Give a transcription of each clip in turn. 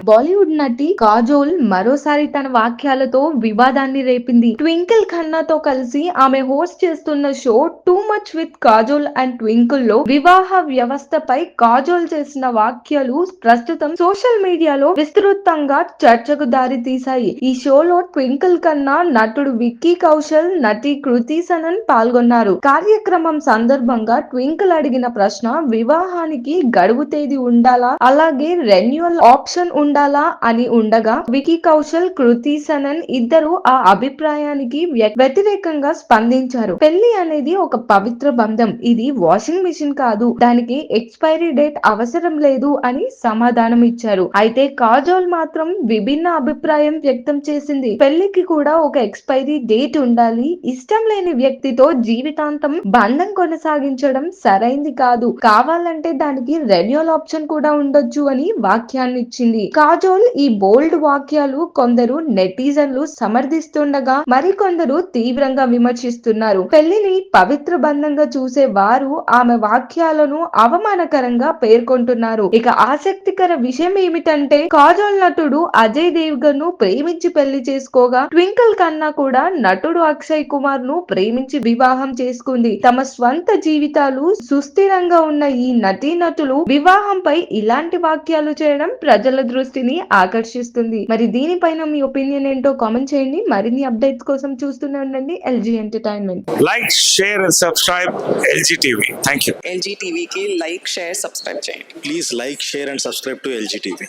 బాలీవుడ్ నటి కాజోల్ మరోసారి తన వాక్యాలతో వివాదాన్ని రేపింది. ట్వింకిల్ ఖన్నాతో కలిసి ఆమె హోస్ట్ చేస్తున్న show too much with Kajol and twinkle లో వివాహ వ్యవస్థపై కాజోల్ చేసిన వ్యాఖ్యలు ప్రస్తుతం సోషల్ మీడియాలో విస్తృతంగా చర్చకు దారి తీశాయి. ఈ షోలో ట్వింకిల్ ఖన్నా, నటుడు విక్కీ కౌశల్, నటి కృతి సనన్ పాల్గొన్నారు. కార్యక్రమం సందర్భంగా ట్వింకిల్ అడిగిన ప్రశ్న వివాహానికి గడువు తేదీ ఉండాలా, అలాగే రెన్యువల్ ఆప్షన్ ఉండాలా అని ఉండగా విక్కీ కౌశల్, కృతి సనన్ ఇద్దరు ఆ అభిప్రాయానికి వ్యతిరేకంగా స్పందించారు. పెళ్లి అనేది ఒక పవిత్ర బంధం, ఇది వాషింగ్ మిషన్ కాదు, దానికి ఎక్స్పైరీ డేట్ అవసరం లేదు అని సమాధానం ఇచ్చారు. అయితే కాజోల్ మాత్రం విభిన్న అభిప్రాయం వ్యక్తం చేసింది. పెళ్లికి కూడా ఒక ఎక్స్పైరీ డేట్ ఉండాలి, ఇష్టం లేని వ్యక్తితో జీవితాంతం బంధం కొనసాగించడం సరైంది కాదు, కావాలంటే దానికి రెన్యువల్ ఆప్షన్ కూడా ఉండొచ్చు అని వ్యాఖ్యానించింది. కాజోల్ ఈ బోల్డ్ వాక్యాలు కొందరు నెటిజన్లు సమర్థిస్తుండగా మరికొందరు తీవ్రంగా విమర్శిస్తున్నారు. పెళ్లిని పవిత్ర బంధంగా చూసే వారు ఆమె వాక్యాలను అవమానకరంగా పేర్కొంటున్నారు. ఇక ఆసక్తికర విషయం ఏమిటంటే కాజోల్ నటుడు అజయ్ దేవ్గన్ ను ప్రేమించి పెళ్లి చేసుకోగా ట్వింకిల్ ఖన్నా కూడా నటుడు అక్షయ్ కుమార్ ను ప్రేమించి వివాహం చేసుకుంది. తమ స్వంత జీవితాలు సుస్థిరంగా ఉన్న ఈ నటీనటులు వివాహంపై ఇలాంటి వాక్యాలు చేయడం ప్రజల దృష్టిని ఆకర్షిస్తుంది. మరి దీనిపైన మీ ఒపీనియన్ ఏంటో కామెంట్ చేయండి. మరిన్ని అప్డేట్స్ కోసం చూస్తూనే ఉండండి LG entertainment. Like, share and subscribe LG TV. Thank you. LG టీవీకి లైక్, షేర్, సబ్స్క్రైబ్ చేయండి. Please like, share and subscribe to LG TV.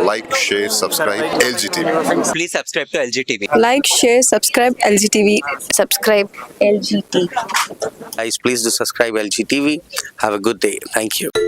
Like, share, subscribe LGTV. Please subscribe to LG TV. Like, share, subscribe LG TV. Subscribe LG TV. Guys, please do subscribe LG TV. Have a good day. Thank you.